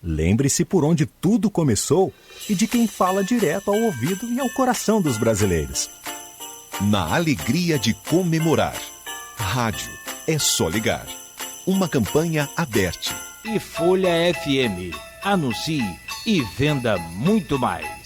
Lembre-se por onde tudo começou e de quem fala direto ao ouvido e ao coração dos brasileiros. Na alegria de comemorar. Rádio é só ligar. Uma campanha aberta. E Folha FM. Anuncie e venda muito mais.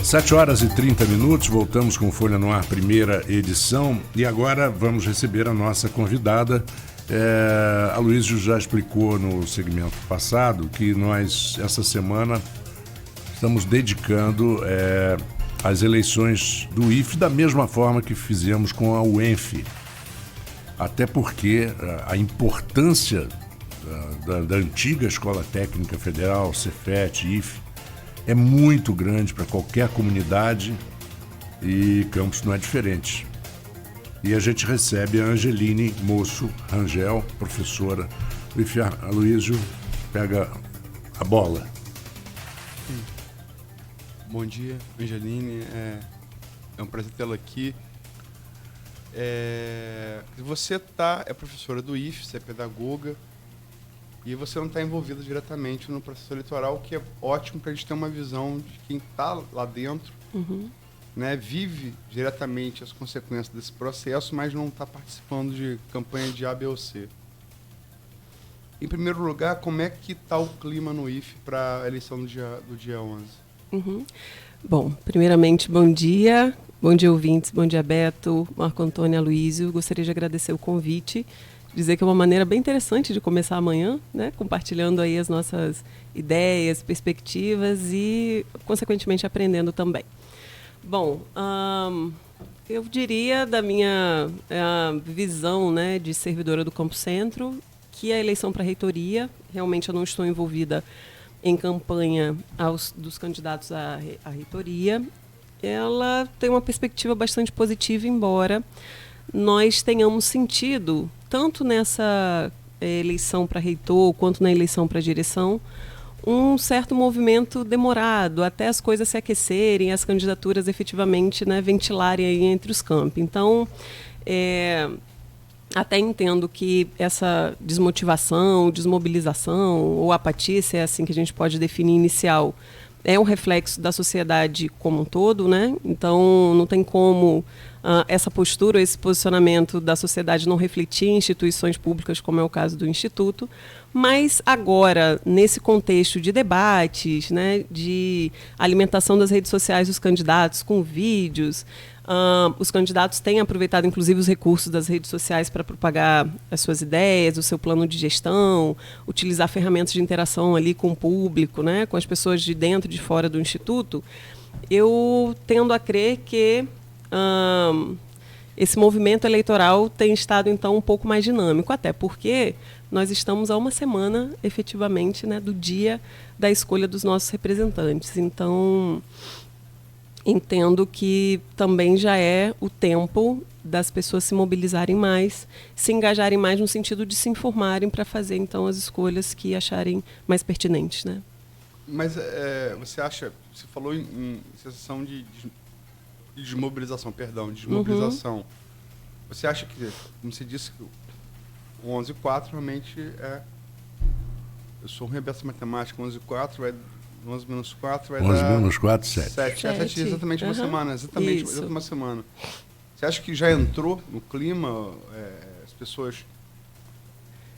Sete horas e 30 minutos, voltamos com Folha no Ar, primeira edição, e agora vamos receber a nossa convidada. A Luísio já explicou no segmento passado que nós, essa semana, estamos dedicando às eleições do IFE da mesma forma que fizemos com a UENF. Até porque a importância da antiga Escola Técnica Federal, Cefet, IFE, é muito grande para qualquer comunidade e Campos não é diferente. E a gente recebe a Angeline Moço Rangel, professora. Aloysio, pega a bola. Bom dia, Angeline. É um prazer tê-la aqui. Você é professora do IFE, você é pedagoga, e você não está envolvida diretamente no processo eleitoral, o que é ótimo para a gente ter uma visão de quem está lá dentro, né, vive diretamente as consequências desse processo, mas não está participando de campanha de A, B ou C. Em primeiro lugar, como é que está o clima no IFE para a eleição do dia 11? Bom, primeiramente, bom dia ouvintes, bom dia Beto, Marco Antônio, Aloysio. Gostaria de agradecer o convite, dizer que é uma maneira bem interessante de começar amanhã, né, compartilhando aí as nossas ideias, perspectivas e, consequentemente, aprendendo também. Bom, eu diria da minha visão, né, de servidora do Campo Centro, que a eleição para a reitoria, realmente eu não estou envolvida em campanha dos candidatos à reitoria, ela tem uma perspectiva bastante positiva, embora nós tenhamos sentido, tanto nessa eleição para reitor quanto na eleição para direção, um certo movimento demorado, até as coisas se aquecerem, as candidaturas efetivamente, né, ventilarem aí entre os campi. Então, até entendo que essa desmotivação, desmobilização ou apatia, se é assim que a gente pode definir inicial, é um reflexo da sociedade como um todo, né? Então, não tem como essa postura, esse posicionamento da sociedade não refletir em instituições públicas, como é o caso do Instituto. Mas agora, nesse contexto de debates, né, de alimentação das redes sociais dos candidatos com vídeos, os candidatos têm aproveitado, inclusive, os recursos das redes sociais para propagar as suas ideias, o seu plano de gestão, utilizar ferramentas de interação ali com o público, né, com as pessoas de dentro e de fora do Instituto. Eu tendo a crer que esse movimento eleitoral tem estado, então, um pouco mais dinâmico, até porque nós estamos a uma semana, efetivamente, né, do dia da escolha dos nossos representantes. Então, entendo que também já é o tempo das pessoas se mobilizarem mais, se engajarem mais no sentido de se informarem para fazer, então, as escolhas que acharem mais pertinentes, né? Mas você acha, você falou em sensação de desmobilização, desmobilização. Você acha que, como você disse, que o 11-4 realmente eu sou um rebeço matemático, 11-4 vai 11 menos 4 vai 11 dar... menos 4, 7. 7, exatamente uma semana. Exatamente uma semana. Você acha que já entrou no clima? As pessoas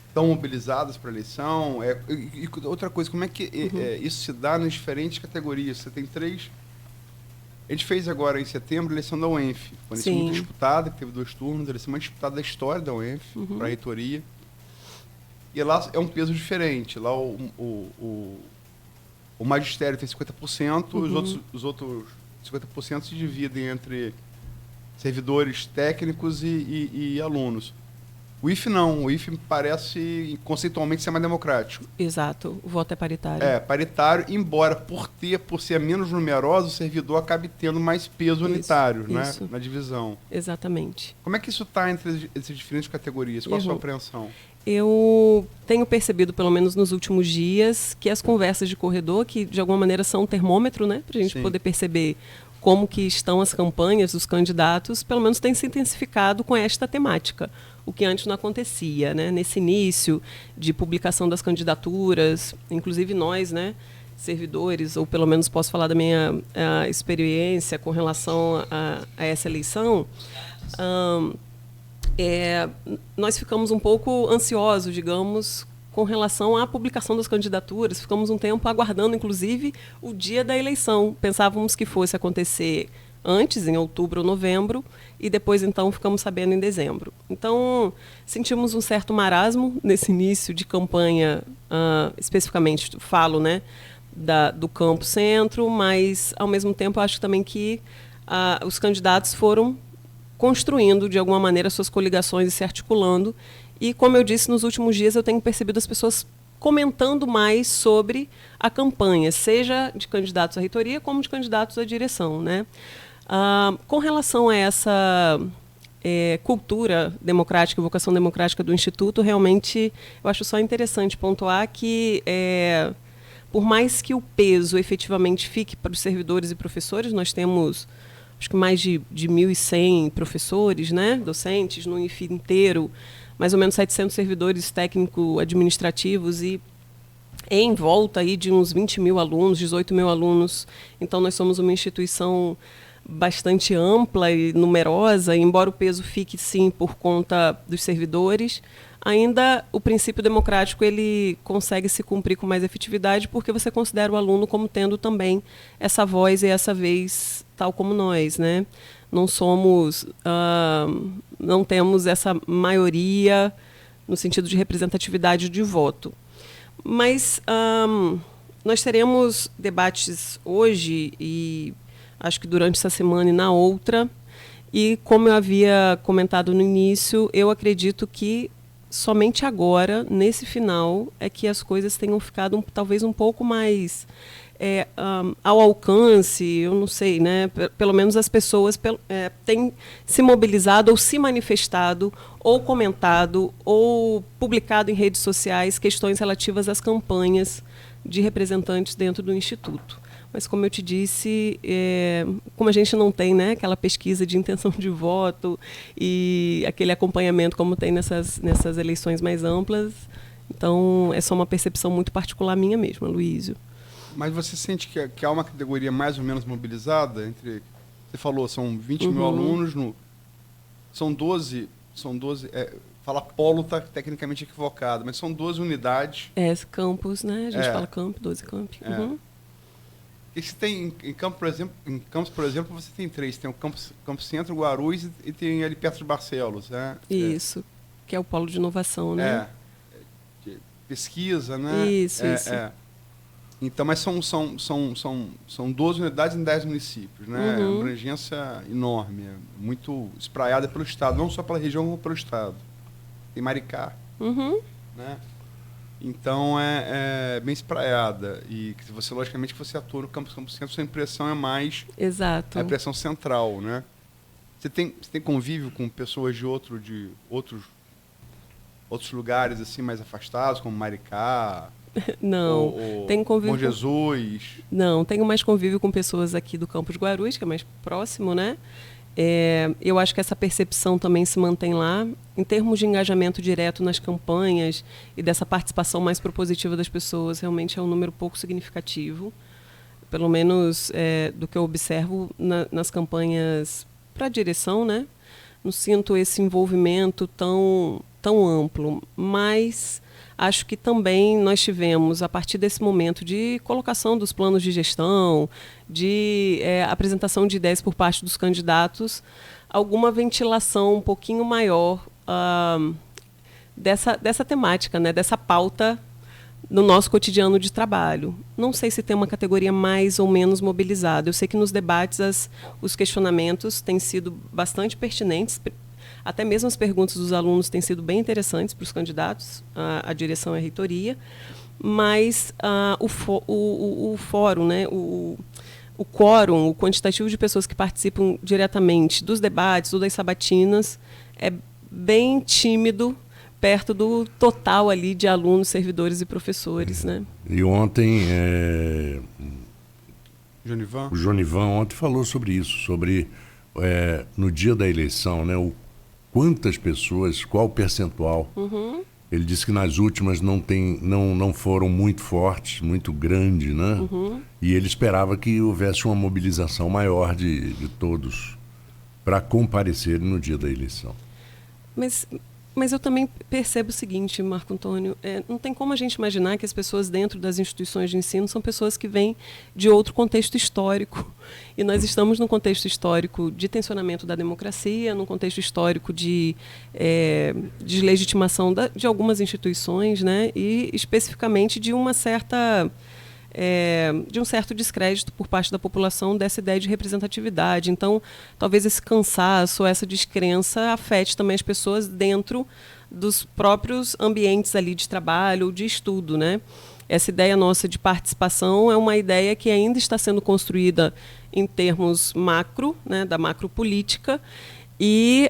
estão mobilizadas para a eleição? E outra coisa, como é que isso se dá nas diferentes categorias? Você tem 3... A gente fez agora, em setembro, a eleição da UENF. Uma eleição muito disputada, que teve 2 turnos, a eleição mais disputada da história da UENF, para a reitoria. E lá é um peso diferente. Lá o magistério tem 50%, os outros 50% se dividem entre servidores técnicos e alunos. O IFE não. O IFE parece conceitualmente ser mais democrático. Exato. O voto é paritário. Paritário, embora por ser menos numeroso, o servidor acabe tendo mais peso unitário, né, na divisão. Exatamente. Como é que isso está entre essas diferentes categorias? Qual a sua apreensão? Eu tenho percebido, pelo menos nos últimos dias, que as conversas de corredor, que de alguma maneira são um termômetro, né, para a gente poder perceber como que estão as campanhas dos candidatos, pelo menos tem se intensificado com esta temática, o que antes não acontecia, né? Nesse início de publicação das candidaturas, inclusive nós, né, servidores, ou pelo menos posso falar da minha experiência com relação a essa eleição, nós ficamos um pouco ansiosos, digamos, com relação à publicação das candidaturas. Ficamos um tempo aguardando, inclusive, o dia da eleição. Pensávamos que fosse acontecer antes, em outubro ou novembro, e depois, então, ficamos sabendo em dezembro. Então, sentimos um certo marasmo nesse início de campanha, especificamente, falo, né, do Campo Centro, mas, ao mesmo tempo, acho também que os candidatos foram construindo, de alguma maneira, suas coligações e se articulando. E, como eu disse, nos últimos dias eu tenho percebido as pessoas comentando mais sobre a campanha, seja de candidatos à reitoria, como de candidatos à direção, né? Com relação a essa cultura democrática, vocação democrática do Instituto, realmente eu acho só interessante pontuar que, por mais que o peso efetivamente fique para os servidores e professores, nós temos acho que mais de 1.100 professores, né, docentes no INFI inteiro, mais ou menos 700 servidores técnico-administrativos e em volta aí de uns 20 mil alunos, 18 mil alunos. Então, nós somos uma instituição bastante ampla e numerosa, e embora o peso fique, sim, por conta dos servidores, ainda o princípio democrático ele consegue se cumprir com mais efetividade porque você considera o aluno como tendo também essa voz e essa vez, tal como nós, né? Não somos, não temos essa maioria no sentido de representatividade de voto. Mas nós teremos debates hoje e acho que durante essa semana e na outra. E como eu havia comentado no início, eu acredito que somente agora, nesse final, é que as coisas tenham ficado talvez um pouco mais ao alcance, eu não sei, né? Pelo menos as pessoas têm se mobilizado ou se manifestado, ou comentado, ou publicado em redes sociais questões relativas às campanhas de representantes dentro do Instituto. Mas, como eu te disse, como a gente não tem, né, aquela pesquisa de intenção de voto e aquele acompanhamento como tem nessas eleições mais amplas, então é só uma percepção muito particular minha mesma, Luísio. Mas você sente que há uma categoria mais ou menos mobilizada entre... Você falou, são 20 mil alunos, são 12... falar polo está tecnicamente equivocado, mas são 12 unidades. Campus, né? A gente fala campo, 12 campi. E se tem em Campos, por exemplo, você tem 3. Tem o Campo Centro, Guarulhos e tem ali perto de Barcelos, né? Isso, que é o polo de inovação, né? De pesquisa, né? Isso. Então, mas são 12 unidades em 10 municípios, né? É uma abrangência enorme, muito espraiada pelo Estado, não só pela região, como pelo Estado. Tem Maricá, né? Então, é bem espraiada. E você, logicamente, que você atua no Campo Centro, sua impressão é mais... Exato. A impressão central, né? Você tem convívio com pessoas de outros lugares, assim, mais afastados, como Maricá? Não. Tenho convívio Bom Jesus? Não, tenho mais convívio com pessoas aqui do Campus Guarulhos, que é mais próximo, né? Eu acho que essa percepção também se mantém lá. Em termos de engajamento direto nas campanhas e dessa participação mais propositiva das pessoas, realmente é um número pouco significativo, pelo menos do que eu observo nas campanhas para a direção, né? Não sinto esse envolvimento tão amplo, mas acho que também nós tivemos, a partir desse momento de colocação dos planos de gestão, de apresentação de ideias por parte dos candidatos, alguma ventilação um pouquinho maior dessa temática, né, dessa pauta no nosso cotidiano de trabalho. Não sei se tem uma categoria mais ou menos mobilizada. Eu sei que nos debates os questionamentos têm sido bastante pertinentes. Até mesmo as perguntas dos alunos têm sido bem interessantes para os candidatos, à direção e à reitoria, mas o fórum, né, o quórum, o quantitativo de pessoas que participam diretamente dos debates ou das sabatinas é bem tímido perto do total ali de alunos, servidores e professores, né? E ontem Jonivan? O Jonivan ontem falou sobre isso, sobre no dia da eleição, né? Quantas pessoas, qual o percentual. Ele disse que nas últimas não foram muito fortes, muito grandes, né? E ele esperava que houvesse uma mobilização maior de todos para comparecerem no dia da eleição. Mas eu também percebo o seguinte, Marco Antônio, não tem como a gente imaginar que as pessoas dentro das instituições de ensino são pessoas que vêm de outro contexto histórico. E nós estamos num contexto histórico de tensionamento da democracia, num contexto histórico de deslegitimação de algumas instituições, né? E especificamente de um certo descrédito por parte da população dessa ideia de representatividade. Então, talvez esse cansaço, essa descrença afete também as pessoas dentro dos próprios ambientes ali de trabalho ou de estudo, né? Essa ideia nossa de participação é uma ideia que ainda está sendo construída em termos macro, né, da macropolítica, e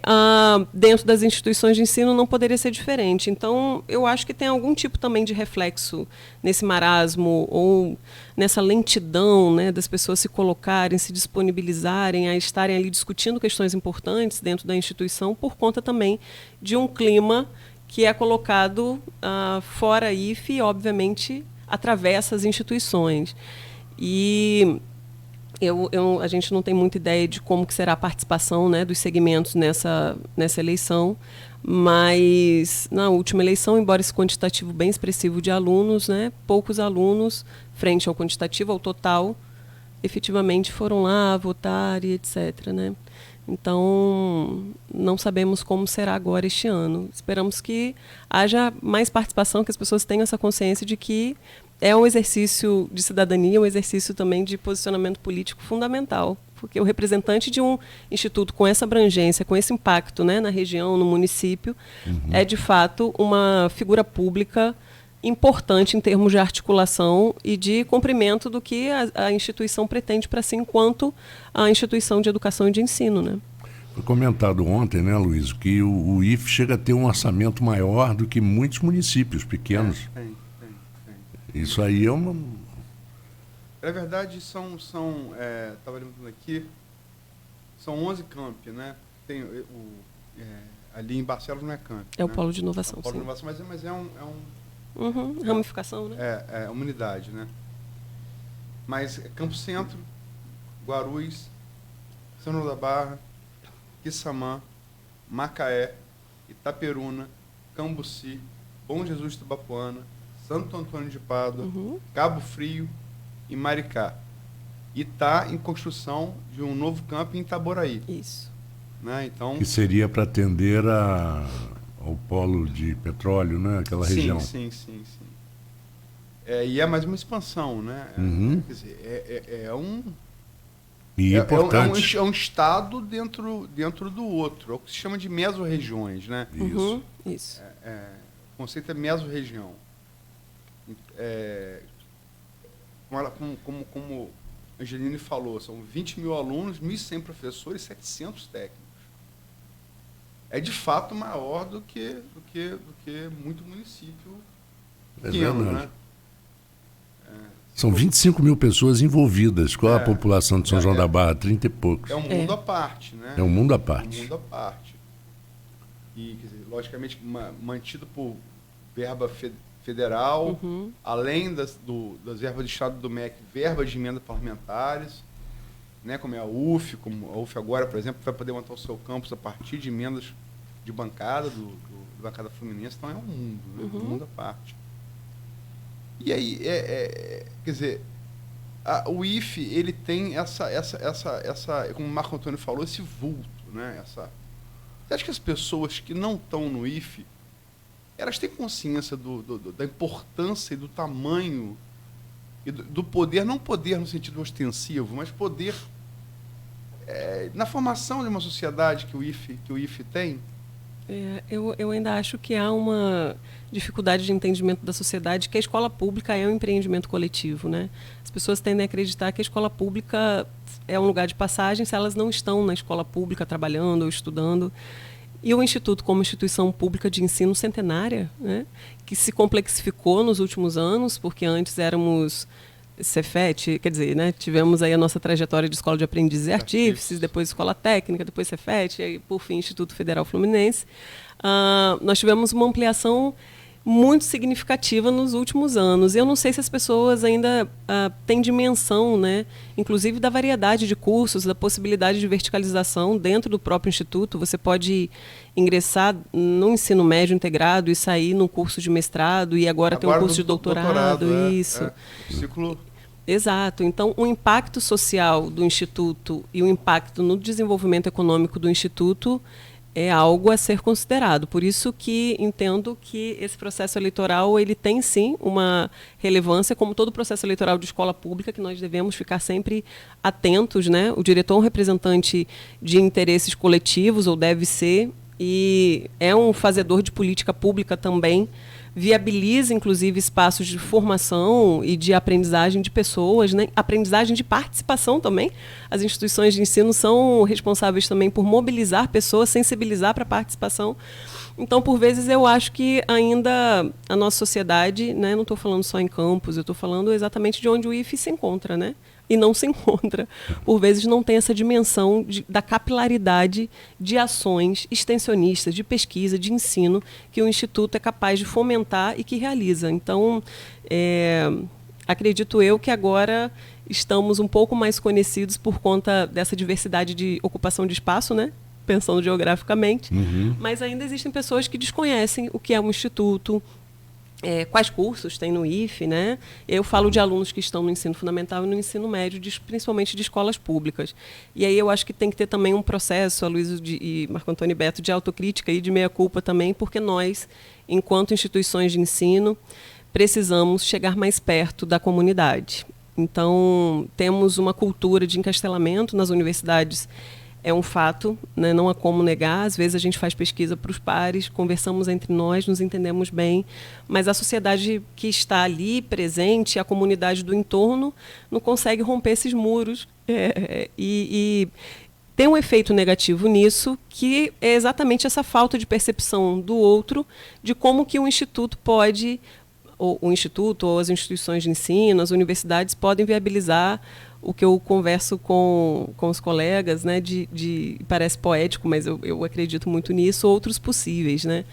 dentro das instituições de ensino não poderia ser diferente. Então, eu acho que tem algum tipo também de reflexo nesse marasmo ou nessa lentidão, né, das pessoas se colocarem, se disponibilizarem a estarem ali discutindo questões importantes dentro da instituição, por conta também de um clima que é colocado fora a IFE e, obviamente, atravessa as instituições. E a gente não tem muita ideia de como que será a participação, né, dos segmentos nessa eleição, mas na última eleição, embora esse quantitativo bem expressivo de alunos, né, poucos alunos, frente ao quantitativo, ao total, efetivamente foram lá votar e etc., né? Então, não sabemos como será agora este ano. Esperamos que haja mais participação, que as pessoas tenham essa consciência de que é um exercício de cidadania, um exercício também de posicionamento político fundamental, porque o representante de um instituto com essa abrangência, com esse impacto, né, na região, no município, é de fato uma figura pública importante em termos de articulação e de cumprimento do que a instituição pretende para si enquanto a instituição de educação e de ensino, né? Foi comentado ontem, né, Luiz, que o IFE chega a ter um orçamento maior do que muitos municípios pequenos. Tem. Isso aí é uma... Na verdade, estava lembrando aqui, são 11 campi, né? Tem ali em Barcelos não é campi. É o né? polo de inovação, é o polo sim. de inovação, mas é um ramificação, né? É uma unidade, né? Mas Campo Centro, Guarulhos, São João da Barra, Quissamã, Macaé, Itaperuna, Cambuci, Bom Jesus de Itabapoana, Santo Antônio de Pádua, Cabo Frio e Maricá. E está em construção de um novo campo em Itaboraí. Isso. Né? Então, que seria para atender ao polo de petróleo, né? Aquela região. Sim. E é mais uma expansão, né? Quer dizer, E importante. É um estado dentro do outro. É o que se chama de mesorregiões, né? Isso. O conceito é mesorregião. Como a Angeline falou, são 20 mil alunos, 1.100 professores e 700 técnicos. É de fato maior do que muito município pequeno, né? São 25 mil pessoas envolvidas. Qual a população de São João da Barra? 30 e poucos. É um mundo à parte, né? É um mundo à parte. Um mundo à parte. E, quer dizer, logicamente, mantido por verba federal, além das verbas de Estado do MEC, verbas de emenda parlamentares, né, como é a UF, como a UF agora, por exemplo, vai poder montar o seu campus a partir de emendas de bancada, do bancada fluminense. Então é um mundo, né? Um mundo à parte. E aí, quer dizer, o IFE, ele tem essa, como o Marco Antônio falou, esse vulto, né? Você acha que as pessoas que não estão no IFE, elas têm consciência da importância e do tamanho e do poder, não poder no sentido ostensivo, mas poder na formação de uma sociedade que o IFE tem? Eu ainda acho que há uma dificuldade de entendimento da sociedade que a escola pública é um empreendimento coletivo, né? As pessoas tendem a acreditar que a escola pública é um lugar de passagem se elas não estão na escola pública trabalhando ou estudando. E o Instituto, como instituição pública de ensino centenária, né, que se complexificou nos últimos anos, porque antes éramos Cefet, quer dizer, né, tivemos aí a nossa trajetória de Escola de Aprendizes e Artífices, depois Escola Técnica, depois Cefet, e aí, por fim, Instituto Federal Fluminense. Nós tivemos uma ampliação muito significativa nos últimos anos. Eu não sei se as pessoas ainda têm dimensão, né, inclusive da variedade de cursos, da possibilidade de verticalização dentro do próprio Instituto. Você pode ingressar no ensino médio integrado e sair num curso de mestrado e agora tem um curso de doutorado. Isso. Ciclo. Exato. Então, o impacto social do Instituto e o impacto no desenvolvimento econômico do Instituto é algo a ser considerado. Por isso que entendo que esse processo eleitoral ele tem, sim, uma relevância, como todo processo eleitoral de escola pública, que nós devemos ficar sempre atentos, né? O diretor é um representante de interesses coletivos, ou deve ser, e é um fazedor de política pública também, viabiliza, inclusive, espaços de formação e de aprendizagem de pessoas, né? Aprendizagem de participação também. As instituições de ensino são responsáveis também por mobilizar pessoas, sensibilizar para a participação. Então, por vezes, eu acho que ainda a nossa sociedade, né, não estou falando só em campus, eu estou falando exatamente de onde o IFE se encontra, né? E não se encontra. Por vezes não tem essa dimensão da capilaridade de ações extensionistas, de pesquisa, de ensino, que o Instituto é capaz de fomentar e que realiza. Então, acredito eu que agora estamos um pouco mais conhecidos por conta dessa diversidade de ocupação de espaço, né? Pensando geograficamente, mas ainda existem pessoas que desconhecem o que é um instituto, quais cursos tem no IFE, né? Eu falo de alunos que estão no ensino fundamental e no ensino médio, principalmente de escolas públicas. E aí eu acho que tem que ter também um processo, Aloysio e Marco Antônio e Beto, de autocrítica e de meia-culpa também, porque nós, enquanto instituições de ensino, precisamos chegar mais perto da comunidade. Então, temos uma cultura de encastelamento nas universidades. É um fato, né? Não há como negar. Às vezes a gente faz pesquisa para os pares, conversamos entre nós, nos entendemos bem, mas a sociedade que está ali presente, a comunidade do entorno, não consegue romper esses muros e tem um efeito negativo nisso, que é exatamente essa falta de percepção do outro, de como que o Instituto pode, ou o Instituto, ou as instituições de ensino, as universidades podem viabilizar o que eu converso com os colegas, né, parece poético, mas eu acredito muito nisso, outros possíveis, né?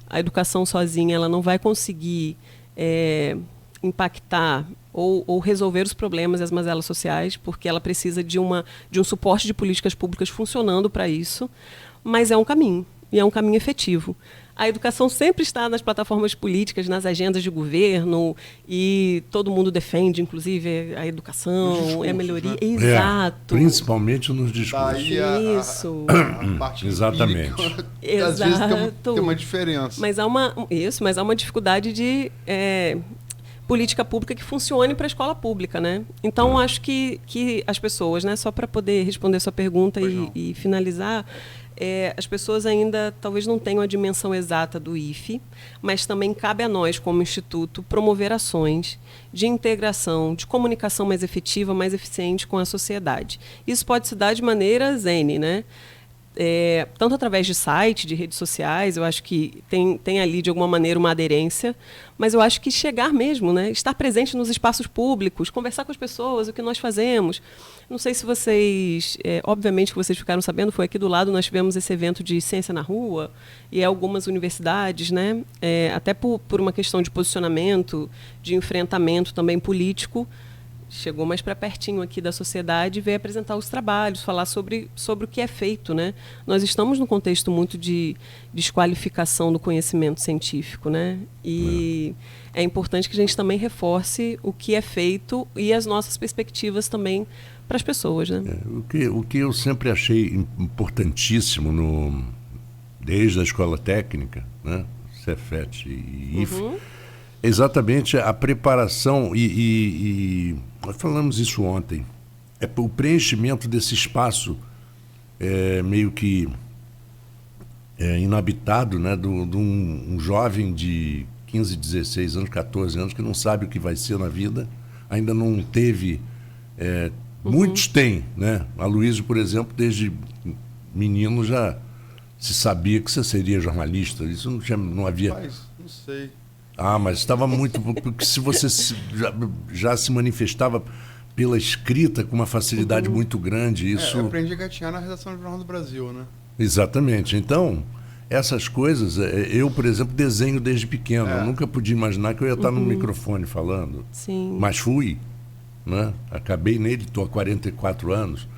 A educação sozinha ela não vai conseguir impactar ou resolver os problemas e as mazelas sociais, porque ela precisa de um suporte de políticas públicas funcionando para isso, mas é um caminho, e é um caminho efetivo. A educação sempre está nas plataformas políticas, nas agendas de governo, e todo mundo defende, inclusive, a educação, a melhoria. Né? Exato. Principalmente nos discursos. Daí Isso. A parte exatamente. Às vezes tem uma diferença. Mas há uma dificuldade de política pública que funcione para a escola pública, né? Então, acho que as pessoas, né, só para poder responder sua pergunta e finalizar, as pessoas ainda talvez não tenham a dimensão exata do IFE, mas também cabe a nós, como Instituto, promover ações de integração, de comunicação mais efetiva, mais eficiente com a sociedade. Isso pode se dar de maneiras N, né? Tanto através de site, de redes sociais, eu acho que tem ali, de alguma maneira, uma aderência, mas eu acho que chegar mesmo, né? Estar presente nos espaços públicos, conversar com as pessoas, o que nós fazemos. Não sei se vocês, obviamente que vocês ficaram sabendo, foi aqui do lado, nós tivemos esse evento de Ciência na Rua, e algumas universidades, né? Até por uma questão de posicionamento, de enfrentamento também político, chegou mais para pertinho aqui da sociedade e veio apresentar os trabalhos, falar sobre o que é feito, né? Nós estamos num contexto muito de desqualificação do conhecimento científico, né? E é importante que a gente também reforce o que é feito e as nossas perspectivas também para as pessoas, né? O que eu sempre achei importantíssimo desde a escola técnica, né? Cefet e IFE, exatamente a preparação e nós falamos isso ontem, o preenchimento desse espaço meio que inabitado, né, de um jovem de 15, 16 anos, 14 anos que não sabe o que vai ser na vida, ainda não teve, muitos têm, né? A Aloysio, por exemplo, desde menino já se sabia que você seria jornalista, isso não havia... Mas, não sei. Mas estava muito... Porque se você já se manifestava pela escrita com uma facilidade muito grande, isso... Eu aprendi a gatinhar na redação do Jornal do Brasil, né? Exatamente. Então, essas coisas, eu, por exemplo, desenho desde pequeno. Eu nunca podia imaginar que eu ia estar no microfone falando. Sim. Mas fui, né? Acabei nele, estou há 44 anos.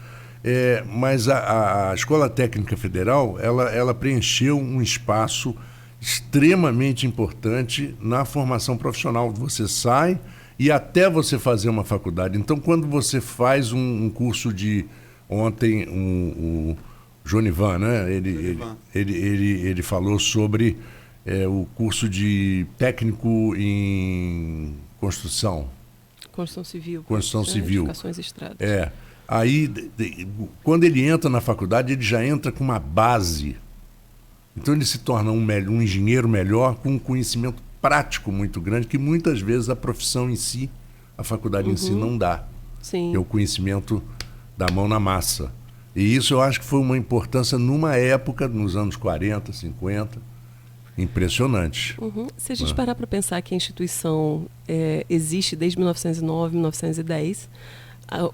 Mas a Escola Técnica Federal, ela preencheu um espaço extremamente importante na formação profissional. Você sai e até você fazer uma faculdade. Então, quando você faz um curso de... Ontem, o Jonivan, né? Ele falou sobre o curso de técnico em construção. Construção civil. Construção civil. Edificações e estradas. Aí, quando ele entra na faculdade, ele já entra com uma base. Então, ele se torna um engenheiro melhor, com um conhecimento prático muito grande, que muitas vezes a profissão em si, a faculdade em si, não dá. Sim. É o conhecimento da mão na massa. E isso eu acho que foi uma importância numa época, nos anos 40, 50, impressionante. Se a gente parar para pensar que a instituição existe desde 1909, 1910,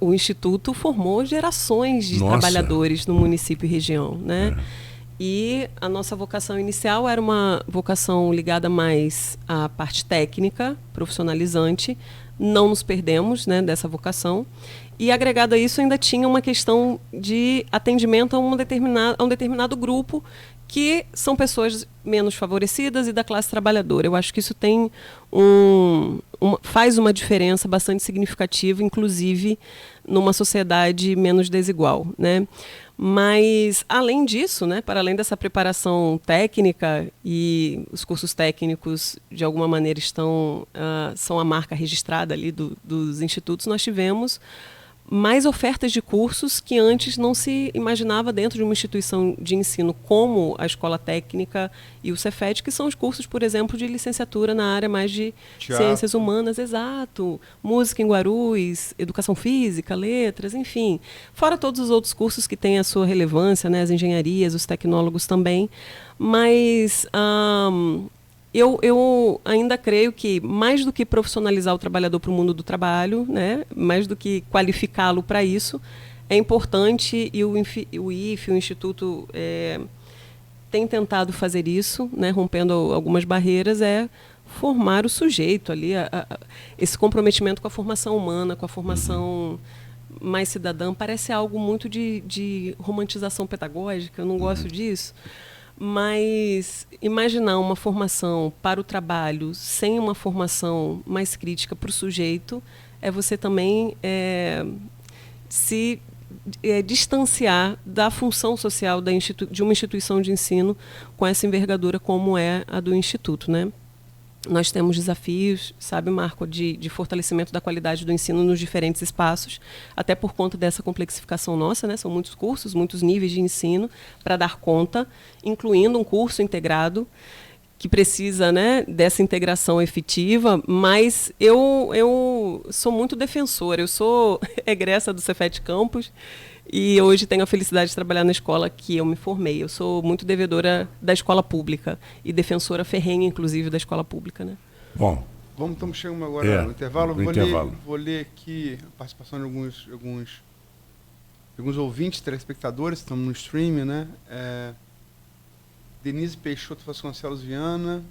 o Instituto formou gerações de trabalhadores no município e região, né? E a nossa vocação inicial era uma vocação ligada mais à parte técnica, profissionalizante. Não nos perdemos, né, dessa vocação. E agregado a isso ainda tinha uma questão de atendimento a um determinado grupo, que são pessoas menos favorecidas e da classe trabalhadora. Eu acho que isso tem faz uma diferença bastante significativa, inclusive numa sociedade menos desigual, né? Mas, além disso, né, para além dessa preparação técnica, e os cursos técnicos, de alguma maneira, são a marca registrada ali dos institutos, nós tivemos mais ofertas de cursos que antes não se imaginava dentro de uma instituição de ensino como a Escola Técnica e o Cefet, que são os cursos, por exemplo, de licenciatura na área mais de ciências humanas, exato, música em Guarulhos, educação física, letras, enfim. Fora todos os outros cursos que têm a sua relevância, né, as engenharias, os tecnólogos também. Mas... Eu ainda creio que, mais do que profissionalizar o trabalhador para o mundo do trabalho, né, mais do que qualificá-lo para isso, é importante, e o IFE, o Instituto, tem tentado fazer isso, né, rompendo algumas barreiras, formar o sujeito ali, esse comprometimento com a formação humana, com a formação mais cidadã. Parece algo muito de romantização pedagógica, eu não gosto disso. Mas imaginar uma formação para o trabalho sem uma formação mais crítica para o sujeito é você também se distanciar da função social de uma instituição de ensino com essa envergadura como é a do Instituto, né? Nós temos desafios, sabe, Marco, de fortalecimento da qualidade do ensino nos diferentes espaços, até por conta dessa complexificação nossa, né? São muitos cursos, muitos níveis de ensino para dar conta, incluindo um curso integrado, que precisa, né, dessa integração efetiva, mas eu sou muito defensora. Eu sou egressa do Cefet Campus e hoje tenho a felicidade de trabalhar na escola que eu me formei. Eu sou muito devedora da escola pública e defensora ferrenha, inclusive, da escola pública, né? Bom. Estamos chegando agora no intervalo. Vou ler aqui a participação de alguns ouvintes, telespectadores, estamos no stream, né? Denise Peixoto Vasconcelos Viana.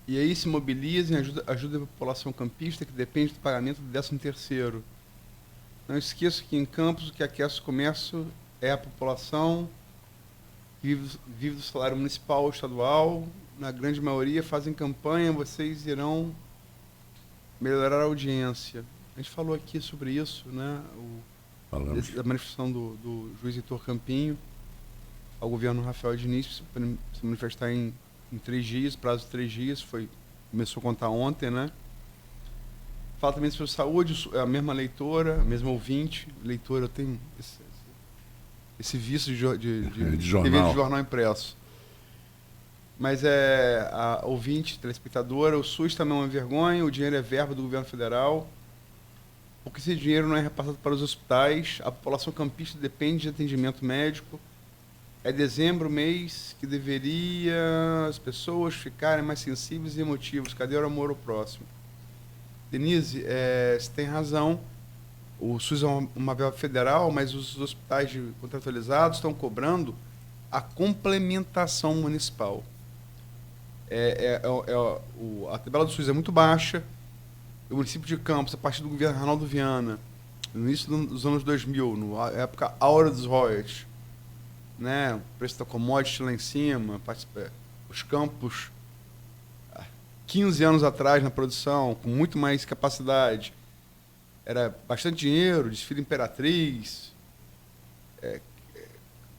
E aí se mobilizem, ajuda a população campista que depende do pagamento do 13º. Não esqueça que em Campos o que aquece o comércio é a população que vive do salário municipal ou estadual. Na grande maioria fazem campanha, vocês irão melhorar a audiência. A gente falou aqui sobre isso, né? A manifestação do juiz Heitor Campinho ao governo Rafael Diniz para se manifestar em 3 dias, prazo de 3 dias, começou a contar ontem, né? Fala também sobre saúde, a mesma leitora, a mesma ouvinte. Leitora, eu tenho esse vício de jornal impresso. Mas a ouvinte, telespectadora, o SUS também é uma vergonha, o dinheiro é verba do governo federal. Porque esse dinheiro não é repassado para os hospitais, a população campista depende de atendimento médico. É dezembro, mês que deveria as pessoas ficarem mais sensíveis e emotivas. Cadê o amor ao próximo? Denise, você tem razão. O SUS é uma verba federal, mas os hospitais contratualizados estão cobrando a complementação municipal. A tabela do SUS é muito baixa. O município de Campos, a partir do governo Arnaldo Viana, no início dos anos 2000, na época áurea dos royalties, né, o preço da commodity lá em cima, os campos 15 anos atrás na produção, com muito mais capacidade, era bastante dinheiro, desfile Imperatriz,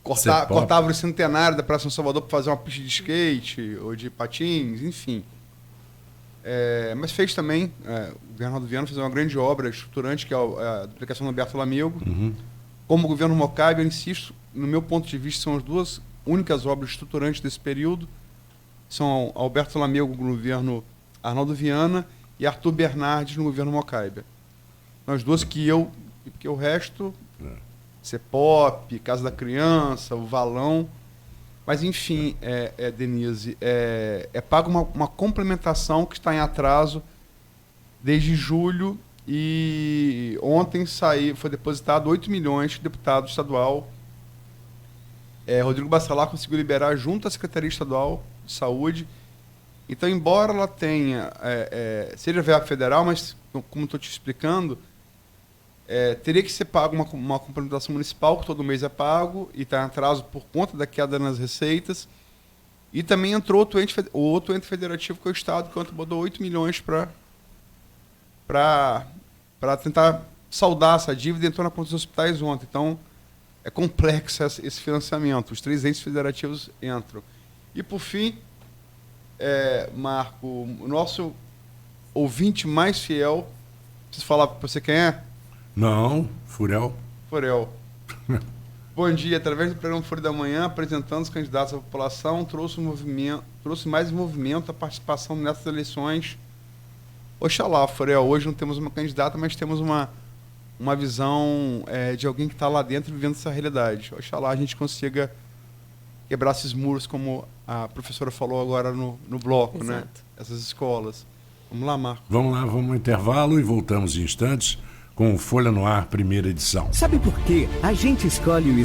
cortava o centenário da Praça São Salvador para fazer uma pista de skate ou de patins, enfim. Mas fez também, o governo Arnaldo Viana fez uma grande obra estruturante, que é a duplicação do Alberto Lamego. Como o governo Mocaibe, eu insisto, no meu ponto de vista, são as duas únicas obras estruturantes desse período. São Alberto Lamego no governo Arnaldo Viana e Arthur Bernardes no governo Mocaibe. São as duas porque o resto, CEPOP, Casa da Criança, o Valão. Mas, enfim, Denise, é pago uma complementação que está em atraso desde julho e ontem foi depositado 8 milhões que o deputado estadual Rodrigo Bacelar conseguiu liberar junto à Secretaria Estadual de Saúde. Então, embora ela tenha, seja verba federal, mas, como estou te explicando, teria que ser pago uma complementação municipal, que todo mês é pago, e está em atraso por conta da queda nas receitas. E também entrou outro ente federativo, que é o Estado, que botou 8 milhões para tentar saldar essa dívida, e entrou na conta dos hospitais ontem. Então, é complexo esse financiamento. Os 3 entes federativos entram. E, por fim, Marco, o nosso ouvinte mais fiel, preciso falar para você quem é? Não, Furel. Bom dia. Através do programa Folha da Manhã, apresentando os candidatos à população, trouxe mais movimento a participação nessas eleições. Oxalá, Furel. Hoje não temos uma candidata, mas temos uma visão de alguém que está lá dentro vivendo essa realidade. Oxalá a gente consiga quebrar esses muros, como a professora falou agora no bloco, exato, né? Essas escolas. Vamos lá, Marco. Vamos lá, vamos ao intervalo e voltamos em instantes com o Folha no Ar, primeira edição. Sabe por quê? A gente escolhe o